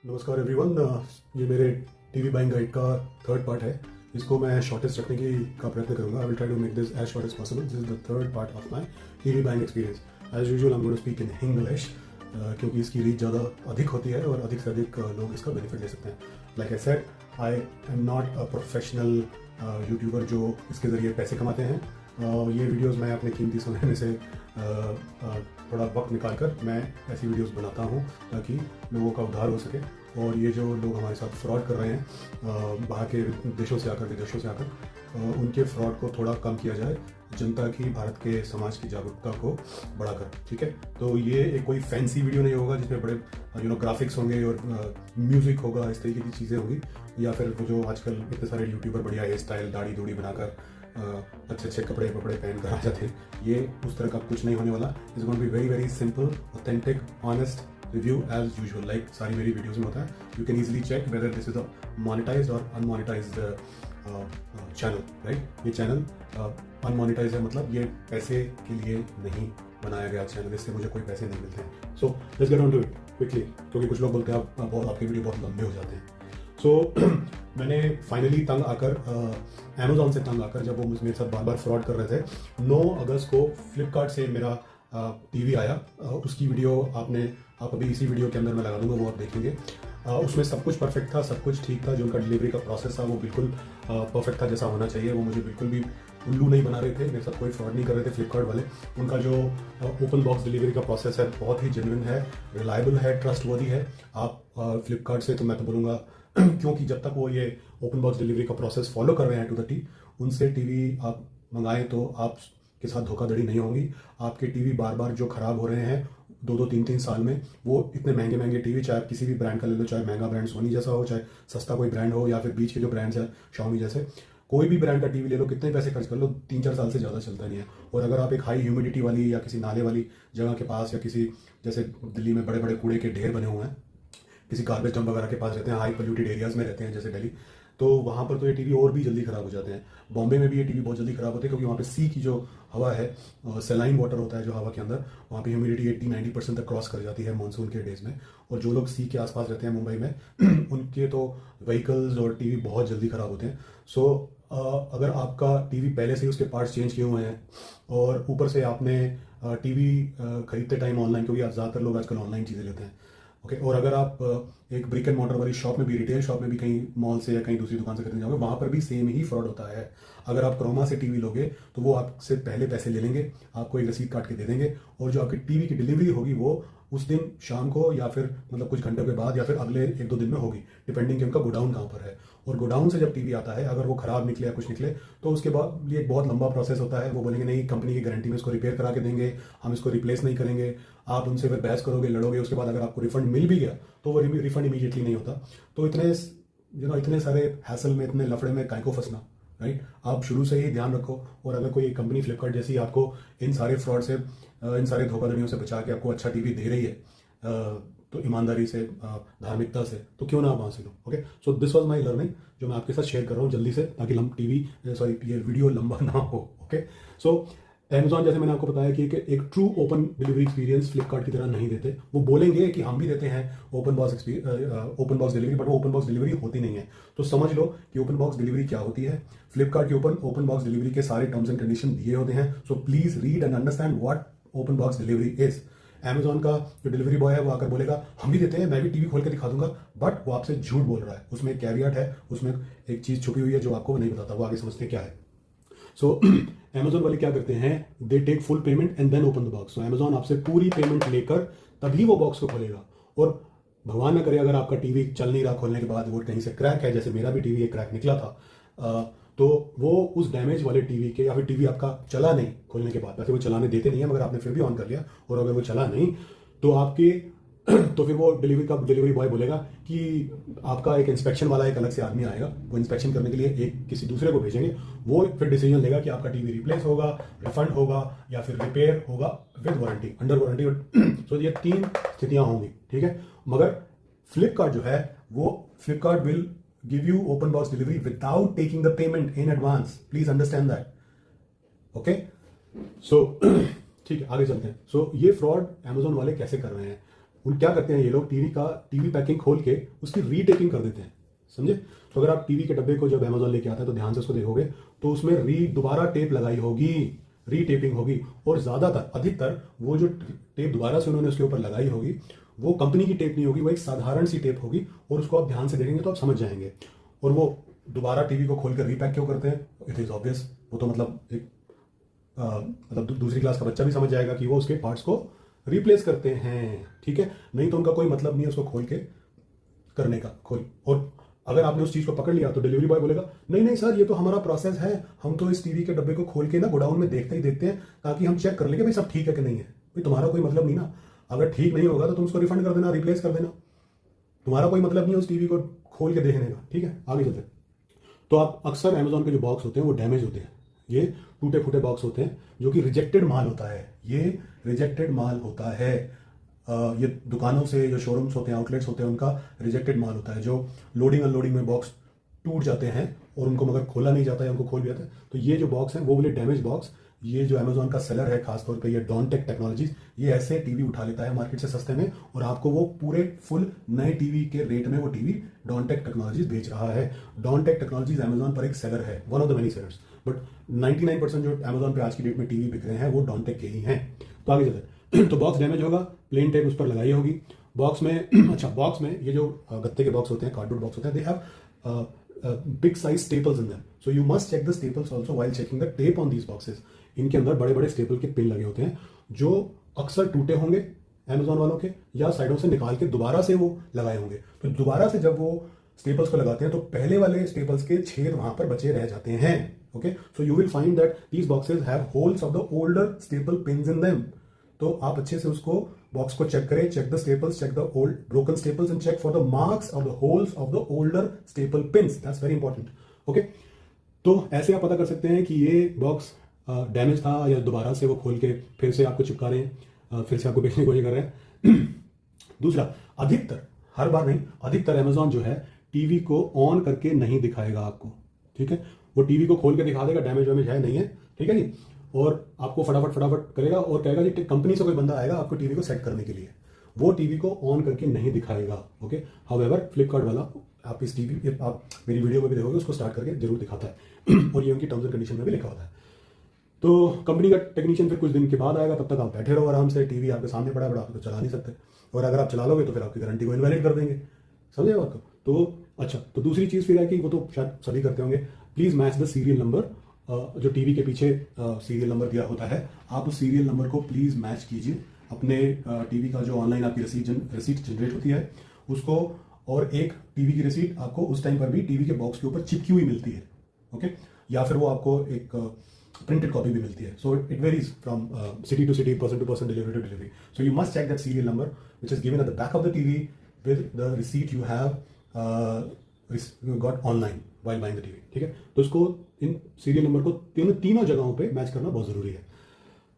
नमस्कार एवरीवन। ये मेरे टीवी बाइंग गाइड का थर्ड पार्ट है। इसको मैं शॉर्टेस्ट रखने का प्रयत्न करूंगा। I will try to make this as short as possible. This is the third part of my TV buying experience. As usual I am going to speak in English क्योंकि इसकी reach ज़्यादा अधिक होती है और अधिक से अधिक लोग इसका बेनिफिट ले सकते हैं। Like I said, I am not a professional YouTuber जो इसके ज़रिए पैसे कमाते हैं। ये वीडियोस मैं अपने कीमती समय में से थोड़ा वक्त निकाल कर मैं ऐसी वीडियोस बनाता हूँ ताकि लोगों का उद्धार हो सके। और ये जो लोग हमारे साथ फ्रॉड कर रहे हैं बाहर के देशों से आकर, विदेशों से आकर, उनके फ्रॉड को थोड़ा कम किया जाए, जनता की, भारत के समाज की जागरूकता को बढ़ाकर। ठीक है, तो ये एक कोई फैंसी वीडियो नहीं होगा जिसमें बड़े ग्राफिक्स होंगे और म्यूजिक होगा, इस तरीके की चीज़ें होंगी। या फिर जो आजकल इतने सारे यूट्यूबर बढ़िया हेयर स्टाइल, दाढ़ी दूढ़ी बनाकर अच्छे अच्छे कपड़े पहन कर आ जाते हैं, ये उस तरह का कुछ नहीं होने वाला। Is going to be very very simple, authentic, honest review as usual, like सारी मेरी वीडियोस में होता है। You can easily check whether this is a monetized और अनमोनेटाइज्ड चैनल, राइट। ये चैनल अनमोनेटाइज है, मतलब ये पैसे के लिए नहीं बनाया गया चैनल, इससे मुझे कोई पैसे नहीं मिलते हैं। So let's get on to it quickly, क्योंकि कुछ लोग बोलते हैं आपके वीडियो बहुत लंबे हो जाते हैं। सो मैंने फाइनली तंग आकर, अमेजोन से तंग आकर, जब वो मेरे साथ बार बार फ्रॉड कर रहे थे, 9 अगस्त को फ्लिपकार्ट से मेरा टीवी आया। उसकी वीडियो आप अभी इसी वीडियो के अंदर मैं लगा दूंगा, वो आप देखेंगे। उसमें सब कुछ परफेक्ट था, सब कुछ ठीक था। जो उनका डिलीवरी का प्रोसेस था वो बिल्कुल परफेक्ट था, जैसा होना चाहिए। वो मुझे बिल्कुल भी उल्लू नहीं बना रहे थे, मेरे साथ कोई फ्रॉड नहीं कर रहे थे फ्लिपकार्ट वाले। उनका जो ओपन बॉक्स डिलीवरी का प्रोसेस है बहुत ही जेन्युइन है, रिलायबल है, ट्रस्टवर्दी है। आप फ्लिपकार्ट से, तो मैं तो बोलूँगा क्योंकि जब तक वो ये ओपन बॉक्स डिलीवरी का प्रोसेस फॉलो कर रहे हैं टू द टी, उनसे टीवी आप मंगाएं तो आपके साथ धोखाधड़ी नहीं होगी। आपके टीवी बार बार जो खराब हो रहे हैं 2-2, 3-3 साल में, वो इतने महंगे महंगे टीवी, चाहे आप किसी भी ब्रांड का ले लो, चाहे महंगा ब्रांड सोनी जैसा हो, चाहे सस्ता कोई ब्रांड हो, या फिर बीच के जो ब्रांड्स हैं शाओमी जैसे, कोई भी ब्रांड का टीवी ले लो, कितने पैसे खर्च कर लो, 3-4 साल से ज़्यादा चलता नहीं है। और अगर आप एक हाई ह्यूमिडिटी वाली या किसी नाले वाली जगह के पास, या किसी, जैसे दिल्ली में बड़े बड़े कूड़े के ढेर बने हुए हैं, किसी गार्बेज डंप वगैरह के पास रहते हैं, हाई पोल्यूटेड एरियाज में रहते हैं जैसे दिल्ली, तो वहाँ पर तो ये टीवी और भी जल्दी खराब हो जाते हैं। बॉम्बे में भी ये टीवी बहुत जल्दी खराब होते हैं क्योंकि वहाँ पे सी की जो हवा है, सेलाइन वाटर होता है जो हवा के अंदर, वहाँ पे ह्यूमिडिटी 80-90% तक क्रॉस कर जाती है मानसून के डेज में। और जो लोग सी के आसपास रहते हैं मुंबई में उनके तो व्हीकल्स और टीवी बहुत जल्दी खराब होते हैं। सो अगर आपका टीवी पहले से ही उसके पार्ट्स चेंज किए हुए हैं और ऊपर से आपने टीवी खरीदते टाइम ऑनलाइन, क्योंकि ज़्यादातर लोग आजकल ऑनलाइन चीज़ें लेते हैं, ओके, और अगर आप एक ब्रिक एंड मॉर्टर वाली शॉप में भी, रिटेल शॉप में भी, कहीं मॉल से या कहीं दूसरी दुकान से खरीदने जाओगे, वहाँ पर भी सेम ही फ्रॉड होता है। अगर आप क्रोमा से टीवी लोगे तो वो आपसे पहले पैसे ले लेंगे, आपको एक रसीद काट के दे देंगे, और जो आपकी टीवी की डिलीवरी होगी वो उस दिन शाम को, या फिर मतलब कुछ घंटों के बाद, या फिर अगले 1-2 दिन में होगी, डिपेंडिंग कि उनका गोडाउन कहाँ पर है। और गोडाउन से जब टीवी आता है, अगर वो खराब निकले या कुछ निकले, तो उसके बाद ये एक बहुत लंबा प्रोसेस होता है। वो बोलेंगे नहीं, कंपनी की गारंटी में इसको रिपेयर करा के देंगे, हम इसको रिप्लेस नहीं करेंगे। आप उनसे फिर बहस करोगे, लड़ोगे, उसके बाद अगर आपको रिफंड मिल भी गया तो वो रिफंड इमीडिएटली नहीं होता। तो इतने सारे हैसल में, इतने लफड़े में काहे को फंसना, राइट। आप शुरू से ही ध्यान रखो। और अगर कोई कंपनी फ्लिपकार्ट जैसी आपको इन सारे फ्रॉड से, इन सारे धोखाधड़ियों से बचा के आपको अच्छा टीवी दे रही है, तो ईमानदारी से, धार्मिकता से, तो क्यों ना आप वहाँ से लो। Okay, so this was my learning जो मैं आपके साथ शेयर कर रहा हूँ जल्दी से, ताकि ये वीडियो लंबा ना हो। ओके, सो अमेजॉन, जैसे मैंने आपको बताया कि एक true open delivery experience Flipkart की तरह नहीं देते। वो बोलेंगे कि हम भी देते हैं ओपन बॉक्स डिलीवरी, बट वो ओपन बॉक्स डिलीवरी होती नहीं है। तो समझ लो कि ओपन बॉक्स डिलीवरी क्या होती है। फ्लिपकार्ट के ओपन बॉक्स डिलीवरी के सारे टर्म्स एंड कंडीशन दिए होते हैं। So please read and understand what open box delivery is. Amazon का जो डिलीवरी बॉय है वो आकर बोलेगा हम भी देते हैं, मैं भी टीवी खोल के दिखा दूंगा, बट वो आपसे झूठ बोल रहा है। उसमें कैवियट है, उसमें एक चीज छुपी हुई है जो आपको नहीं बताता, वो आगे समझते क्या है। सो अमेजोन वाले क्या करते हैं, they take full payment and then open the box. So Amazon आपसे पूरी पेमेंट लेकर तभी वो बॉक्स को खोलेगा। और भगवान न करे अगर आपका टीवी चल नहीं रहा खोलने के बाद, वो कहीं से क्रैक है, जैसे मेरा भी टीवी एक क्रैक निकला था, तो वो उस डैमेज वाले टीवी के, या फिर टीवी आपका चला नहीं खोलने के बाद, वैसे वो चलाने देते नहीं है, मगर आपने फिर भी ऑन कर लिया और अगर वो चला नहीं, तो आपके तो फिर वो डिलीवरी बॉय बोलेगा कि आपका एक इंस्पेक्शन वाला एक अलग से आदमी आएगा, वो इंस्पेक्शन करने के लिए एक किसी दूसरे को भेजेंगे। वो फिर डिसीजन लेगा कि आपका टीवी रिप्लेस होगा, रिफंड होगा, या फिर रिपेयर होगा विद वारंटी, अंडर वारंटी। सो ये 3 स्थितियां होंगी, ठीक है। मगर फ्लिपकार्ट जो है, वो Flipkart will give you open box delivery without taking the payment in advance. Please understand that. Okay? So ठीक है, आगे चलते हैं। सो ये फ्रॉड अमेजोन वाले कैसे कर रहे हैं? उन क्या करते हैं ये लोग, टीवी पैकिंग खोल के उसकी रीटेपिंग कर देते हैं, समझे। तो अगर आप टीवी के डब्बे को जब अमेजोन लेके आता है तो ध्यान से उसको देखोगे तो उसमें दोबारा टेप लगाई होगी, रीटेपिंग होगी। और ज्यादातर अधिकतर वो जो टेप दोबारा से उन्होंने उसके ऊपर लगाई होगी वो कंपनी की टेप नहीं होगी, वो एक साधारण सी टेप होगी। और उसको आप ध्यान से देखेंगे तो आप समझ जाएंगे। और वो दोबारा टीवी को खोलकर रीपैक क्यों करते हैं, इट इज ऑब्वियस। वो तो मतलब एक मतलब दूसरी क्लास का बच्चा भी समझ जाएगा कि वो उसके पार्ट्स को रिप्लेस करते हैं, ठीक है। नहीं तो उनका कोई मतलब नहीं है उसको खोल के करने का, खोल। और अगर आपने उस चीज को पकड़ लिया तो डिलीवरी बॉय बोलेगा नहीं नहीं सर, ये तो हमारा प्रोसेस है, हम तो इस टीवी के डब्बे को खोल के ना गोडाउन में देखते ही देखते हैं ताकि हम चेक कर लेंगे भाई सब ठीक है कि नहीं है। भाई तुम्हारा कोई मतलब नहीं ना, अगर ठीक नहीं होगा तो तुम उसको रिफंड कर देना, रिप्लेस कर देना। तुम्हारा कोई मतलब नहीं है उस टीवी को खोल के देखने का, ठीक है। आगे चलते हैं। तो आप अक्सर अमेजोन के जो बॉक्स होते हैं वो डैमेज होते हैं, ये टूटे फूटे बॉक्स होते हैं जो कि रिजेक्टेड माल होता है, ये रिजेक्टेड माल होता है। ये दुकानों से जो शोरूम्स होते हैं, आउटलेट्स होते हैं, उनका रिजेक्टेड माल होता है, जो लोडिंग अनलोडिंग में बॉक्स टूट जाते हैं और उनको मगर खोला नहीं जाता है, उनको खोल भी जाता है। तो ये जो बॉक्स हैं वो बोले डैमेज बॉक्स। ये जो अमेजोन का सेलर है खासतौर पे, ये डॉनटेक टेक्नोलॉजीज, ये ऐसे टीवी उठा लेता है मार्केट से सस्ते में और आपको वो पूरे फुल नए टीवी के रेट में वो टीवी डॉनटेक टेक्नोलॉजीज बेच रहा है। डॉनटेक टेक्नोलॉजीज अमेजोन पर एक सेलर है, one of the many sellers, but 99% जो अमेजोन पे आज की डेट में टीवी बिक रहे हैं वो डॉनटेक के ही हैं। तो आगे चलते हैं। तो बॉक्स डैमेज होगा, प्लेन टेप उस पर लगाई होगी बॉक्स में। अच्छा, बॉक्स में ये जो गत्ते के बॉक्स होते हैं, कार्डबोर्ड बॉक्स होते हैं, they have big size staples in them, so you must check the staples also while checking the tape on these boxes. इनके अंदर बड़े बड़े स्टेपल के पिन लगे होते हैं जो अक्सर टूटे होंगे अमेजोन वालों के, या साइडों से निकाल के दोबारा से वो लगाए होंगे। तो दोबारा से जब वो स्टेपल्स को लगाते हैं तो पहले वाले स्टेपल्स के छेद वहां पर बचे रह जाते हैं। Okay, so you will find that these boxes have holes of the older staple pins in them. तो आप अच्छे से उसको बॉक्स को चेक करें, check the staples, check the old broken staples and check for the marks of the holes of the older staple pins, that's very important. Okay, तो ऐसे आप पता कर सकते हैं कि ये बॉक्स डैमेज था या दोबारा से वो खोल के फिर से आपको चिपका रहे हैं, फिर से आपको बेचने की कोशिश कर रहे हैं। दूसरा, अधिकतर, हर बार नहीं, अधिकतर अमेजोन जो है टीवी को ऑन करके नहीं दिखाएगा आपको, ठीक है। वो टीवी को खोल के दिखा देगा डैमेज वैमेज है नहीं है, ठीक है जी, और आपको फटाफट करेगा और कहेगा जी कंपनी से कोई बंदा आएगा आपको टीवी को सेट करने के लिए, वो टीवी को ऑन करके नहीं दिखाएगा। ओके, हाउएवर फ्लिपकार्ट वाला आप इस टीवी, आप मेरी वीडियो में भी देखोगे, उसको स्टार्ट करके जरूर दिखाता है और ये उनकी टर्म्स एंड कंडीशन में भी लिखा होता है। तो कंपनी का टेक्नीशियन फिर कुछ दिन के बाद आएगा, तब तक आप बैठे रहो आराम से, टीवी आपके सामने पड़ा है, आप तो चला नहीं सकते, और अगर आप चला लोगे तो फिर आपकी गारंटी को इनवैलिड कर देंगे, समझे बात को। तो अच्छा, तो दूसरी चीज़ फिर है कि वो तो शायद सभी करते होंगे, please match the serial number. जो टीवी के पीछे सीरियल नंबर दिया होता है, आप उस सीरियल नंबर को प्लीज़ मैच कीजिए अपने टीवी का जो ऑनलाइन आपकी रसीद जनरेट होती है उसको, और एक टीवी की रसीद आपको उस टाइम पर भी टीवी के बॉक्स के ऊपर चिपकी हुई मिलती है। ओके, या फिर वो आपको एक प्रिंटेड कॉपी भी मिलती है। So it varies from city to city, person to person, delivery to delivery. So you must check that serial number which is given at the back of the TV with the receipt you have got online while buying the TV, ठीक है। तो उसको, in serial number को तीनों जगहों पे match करना बहुत जरूरी है।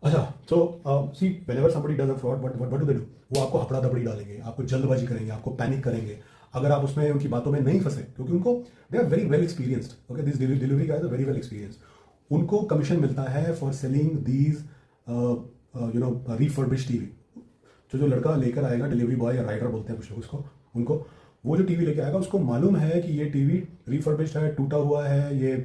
अच्छा, so see whenever somebody does a fraud, what do they do, वो आपको हपड़ा दपड़ी डालेंगे, आपको जल्दबाजी करेंगे, आपको पैनिक करेंगे अगर आप उसमें उनकी बातों में नहीं फंसे, क्योंकि उनको they are very well experienced. Okay, this delivery guys are very well experienced. उनको कमीशन मिलता है for selling these you know refurbished TV. जो लड़का लेकर आएगा, डिलीवरी बॉय या राइडर बोलते हैं कुछ लोग उसको, उनको वो जो टीवी लेके आएगा उसको मालूम है कि ये टीवी रिफर्बिश्ड है, टूटा हुआ है, ये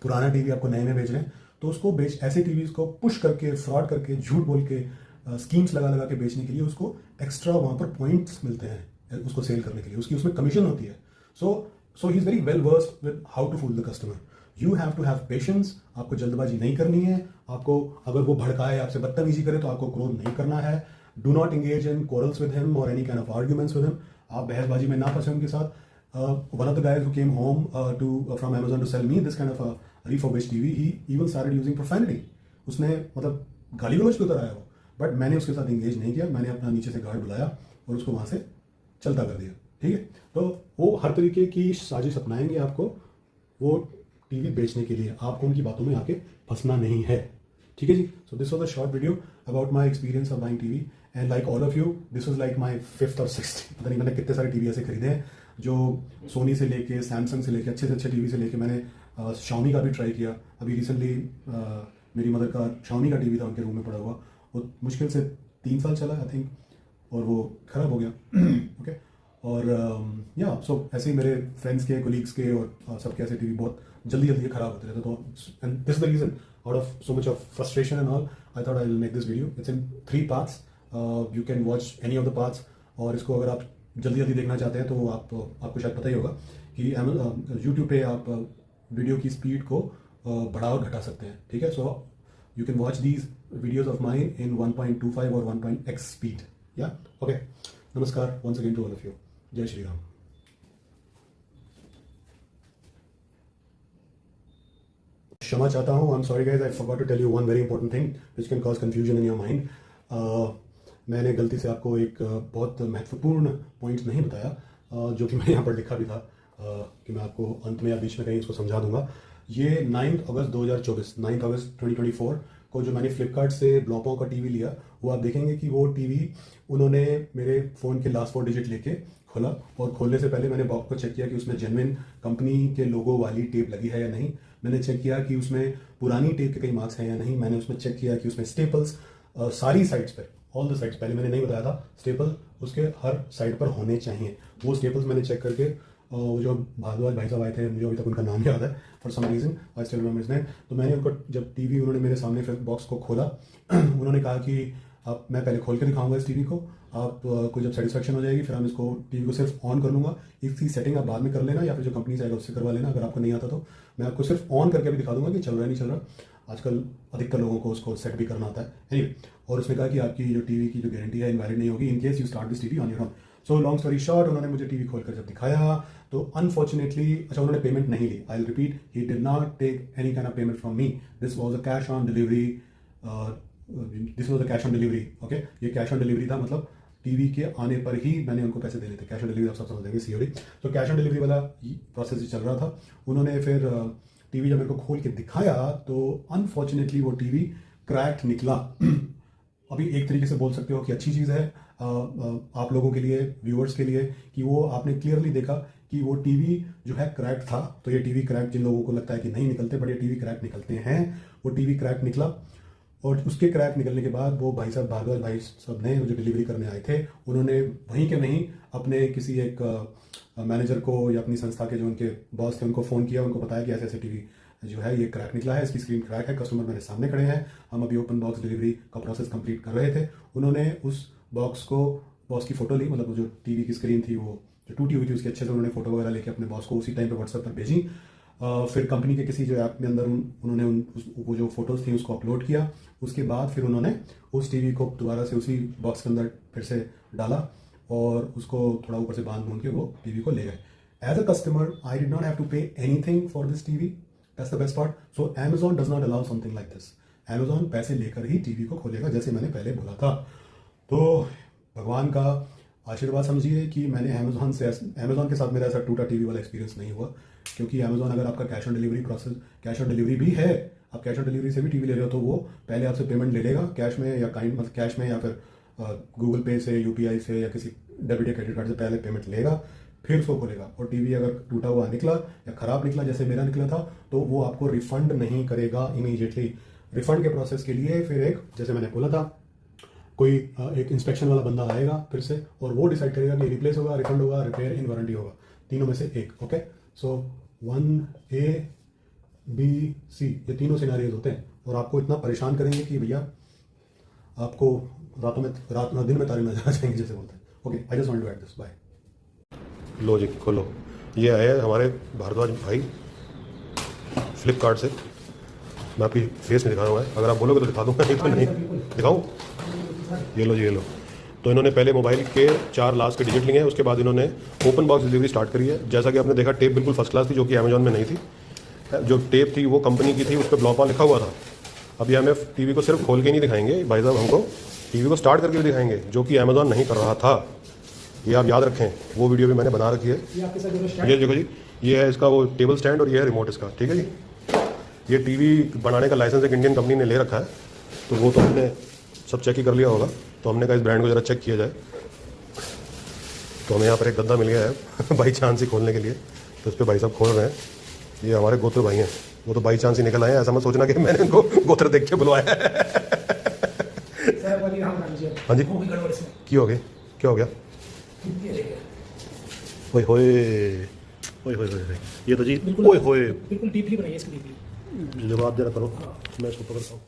पुराना टीवी आपको नए में बेच रहे हैं, तो उसको ऐसे टीवीज को पुश करके, फ्रॉड करके, झूठ बोल के, स्कीम्स लगा के बेचने के लिए उसको एक्स्ट्रा वहां पर पॉइंट्स मिलते हैं उसको सेल करने के लिए, उसकी उसमें कमीशन होती है। So he is very well versed with how to fool the customer. You have to have patience, आपको जल्दबाजी नहीं करनी है। आपको अगर वो भड़काए, आपसे बदतमीजी करे, तो आपको क्रोध नहीं करना है। Do not engage in quarrels with him और any kind of arguments with him. आप बहसबाजी में ना फंसे उनके साथ। One of the guys who came home from Amazon to sell me this kind of a refurbished TV, he even started using profanity. उसने मतलब गाली गलौज के उतर आया वो, बट मैंने उसके साथ एंगेज नहीं किया। मैंने अपना नीचे से गार्ड बुलाया और उसको वहां से चलता कर दिया, ठीक है। तो वो हर तरीके की साजिश अपनाएंगे आपको वो टीवी बेचने के लिए, आपको उनकी बातों में आके फंसना नहीं है, ठीक है जी। So this was a short video about my experience of buying TV, and like all of you, this was like my 5th और 6th, पता नहीं मैंने कितने सारे टीवी ऐसे खरीदे हैं, जो सोनी से लेके, सैमसंग से लेके, अच्छे से अच्छे टीवी से लेके, मैंने शाओमी का भी ट्राई किया। अभी रिसेंटली मेरी मदर का शाओमी का टीवी था उनके रूम में पड़ा हुआ, वो मुश्किल से 3 साल चला आई थिंक, और वो ख़राब हो गया। ओके और या सो ऐसे ही मेरे फ्रेंड्स के, कोलीग्स के और सबके ऐसे टीवी बहुत जल्दी जल्दी ख़राब होते रहते। तो and this is the reason, out of so much of frustration and all, I thought I will make this video. It's in 3 parts, you can watch any of the parts. और इसको अगर आप जल्दी जल्दी देखना चाहते हैं तो आपको शायद पता ही होगा कि यूट्यूब पे आप वीडियो की स्पीड को बढ़ा और घटा सकते हैं, ठीक है। So you can watch these videos of mine in 1.25 और 1.x स्पीड। या ओके, नमस्कार once again to all of you. जय श्री राम। क्षमा चाहता हूँ, I am sorry guys, I forgot to tell you one very important thing which can cause confusion in your mind. मैंने गलती से आपको एक बहुत महत्वपूर्ण पॉइंट नहीं बताया, जो कि मैंने यहाँ पर लिखा भी था, कि मैं आपको अंत में या बीच में कहीं इसको समझा दूंगा। ये 9 अगस्त 2024, 9 अगस्त 2024 को जो मैंने फ्लिपकार्ट से ब्लॉपों का टीवी लिया, वो आप देखेंगे कि वो टीवी उन्होंने मेरे फ़ोन के लास्ट 4 डिजिट लेके खोला, और खोलने से पहले मैंने बॉक्स को चेक किया कि उसमें जेन्युइन कंपनी के लोगो वाली टेप लगी है या नहीं। मैंने चेक किया कि उसमें पुरानी टेप के कई मार्क्स हैं या नहीं। मैंने उसमें चेक किया कि उसमें स्टेपल्स सारी साइड्स पर, ऑल द साइड्स, पहले मैंने नहीं बताया था, स्टेपल उसके हर साइड पर होने चाहिए। वो स्टेपल्स मैंने चेक करके, वो जो भारद्वाज भाई साहब आए थे, मुझे अभी तक उनका नाम याद है for some reason, I still remember his name. तो मैंने उनको, जब टीवी उन्होंने मेरे सामने फिर बॉक्स को खोला, उन्होंने कहा कि आप, मैं पहले खोल के दिखाऊंगा इस टीवी को, आपको जब सेटिस्फेक्शन हो जाएगी फिर हम इसको टीवी को सिर्फ ऑन कर लूँगा। इसकी सेटिंग आप बाद में कर लेना या फिर जो कंपनी से आएगा उससे करवा लेना, अगर आपको नहीं आता तो। मैं आपको सिर्फ ऑन करके भी दिखा दूंगा कि चल रहा है नहीं चल रहा। आजकल अधिकतर लोगों को उसको सेट भी करना आता है। एनीवे, और उसने कहा कि आपकी जो टीवी की जो गारंटी है इनवैलिड नहीं होगी in case you start this TV on your own. So long story short, उन्होंने मुझे टीवी खोलकर जब दिखाया तो अनफॉर्चुनेटली, अच्छा उन्होंने पेमेंट नहीं ली, I will repeat, he did not take any kind of payment from me, this was a cash on delivery, this was a cash on delivery. Okay, ये कैश ऑन डिलीवरी था, मतलब TV के आने पर ही मैंने उनको पैसे देने थे। कैश ऑन डिलीवरी आप सब समझ देंगे, सीओडी। तो कैश ऑन डिलीवरी वाला प्रोसेस ही चल रहा था। उन्होंने फिर टीवी जब मेरे को खोल के दिखाया तो अनफॉर्चुनेटली वो टीवी क्रैक्ड निकला। अभी एक तरीके से बोल सकते हो कि अच्छी चीज़ है आप लोगों के लिए, व्यूअर्स के लिए, कि वो आपने क्लियरली देखा कि वो टीवी जो है क्रैक था। तो ये टीवी क्रैक, जिन लोगों को लगता है कि नहीं निकलते, बट ये टीवी क्रैक निकलते हैं, वो टीवी क्रैक निकला। और उसके क्रैक निकलने के बाद वो भाई साहब, भारद्वाज भाई साहब ने, जो डिलीवरी करने आए थे, उन्होंने वहीं के वहीं अपने किसी एक मैनेजर को या अपनी संस्था के जो उनके बॉस थे उनको फ़ोन किया, उनको बताया कि ऐसे ऐसे टीवी जो है ये क्रैक निकला है, इसकी स्क्रीन क्रैक है, कस्टमर मेरे सामने खड़े हैं, हम अभी ओपन बॉक्स डिलीवरी का प्रोसेस कंप्लीट कर रहे थे। उन्होंने उस बॉक्स को, बॉक्स की फ़ोटो ली, मतलब जो टीवी की स्क्रीन थी वो जो टूटी हुई थी उसकी अच्छे से उन्होंने फ़ोटो वगैरह लेके अपने बॉस को उसी टाइम पे व्हाट्सएप पर भेजी। फिर कंपनी के किसी जो ऐप में अंदर उन्होंने वो जो फोटोज़ थी उसको अपलोड किया। उसके बाद फिर उन्होंने उस टीवी को दोबारा से उसी बॉक्स के अंदर फिर से डाला और उसको थोड़ा ऊपर से बांध के वो टीवी को ले गए। As a customer I did not have to pay anything for this TV, that's the best part. So Amazon does not allow something like this. Amazon पैसे लेकर ही टीवी को खोलेगा, जैसे मैंने पहले बोला था। तो भगवान का आशीर्वाद समझिए कि मैंने Amazon के साथ मेरा ऐसा टूटा टीवी वाला एक्सपीरियंस नहीं हुआ, क्योंकि Amazon अगर आपका cash on delivery process, cash on delivery भी है, आप कैश ऑन डिलीवरी से भी टीवी ले रहे हो तो वो पहले आपसे पेमेंट ले लेगा कैश में या मतलब कैश में या फिर गूगल पे से, UPI से या किसी डेबिट या क्रेडिट कार्ड से पहले पेमेंट लेगा, फिर उसको खोलेगा। और टीवी अगर टूटा हुआ निकला या ख़राब निकला जैसे मेरा निकला था तो वो आपको रिफंड नहीं करेगा इमीडिएटली। रिफंड के प्रोसेस के लिए फिर एक, जैसे मैंने बोला था, कोई एक इंस्पेक्शन वाला बंदा आएगा फिर से और वो डिसाइड करेगा कि रिप्लेस होगा, रिफंड होगा, रिपेयर, इन वारंटी होगा, तीनों में से एक। ओके, सो 1A B C ये तीनों सिनारियोज होते हैं और आपको इतना परेशान करेंगे कि भैया आपको दिन में तारे नजर आ जाएंगे, जैसे बोलते हैं। Okay, I just want to add this. Bye. लो जी, खोलो। ये आए हैं हमारे भारद्वाज भाई फ्लिपकार्ट से। मैं आपकी फेस नहीं दिखा रहा हूँ, अगर आप बोलोगे तो दिखा दूंगा, नहीं तो नहीं दिखाऊँ। ये लो जी, ये लो। तो इन्होंने पहले मोबाइल के 4 लास्ट के डिजिट लिए हैं, उसके बाद इन्होंने ओपन बॉक्स डिलीवरी स्टार्ट करी है। जैसा कि आपने देखा, टेप बिल्कुल फर्स्ट क्लास थी, जो कि अमेजॉन में नहीं थी। जो टेप थी वो कंपनी की थी, उस पर ब्लॉपा लिखा हुआ था। अभी हमें टीवी को सिर्फ खोल के नहीं दिखाएंगे भाई साहब, हमको टीवी को स्टार्ट करके भी दिखाएंगे, जो कि अमेजॉन नहीं कर रहा था। ये आप याद रखें, वो वीडियो भी मैंने बना रखी है। ये देखो जी, ये है इसका वो टेबल स्टैंड और ये है रिमोट इसका, ठीक है जी। ये टीवी बनाने का लाइसेंस एक इंडियन कंपनी ने ले रखा है, तो वो तो हमने सब चेक ही कर लिया होगा। तो हमने कहा इस ब्रांड को ज़रा चेक किया जाए। तो हमें यहाँ पर एक गद्दा मिल गया है बाई चांस ही खोलने के लिए, तो इस पर भाई साहब खोल रहे हैं। ये हमारे गोत्र भाई हैं, वो तो बाई चांस ही निकल आए हैं, ऐसा मत सोचना कि मैंने इनको गोत्र देख के बुलवाया है। हाँ जी, की हो गई। क्या हो गया? ओए होए, ओए होए होए होए। ये तो जी, ओए होए, बिल्कुल डीपली बनाइए इसको, डीपली। जवाब देना करो, मैं इसको पकड़ता हूँ।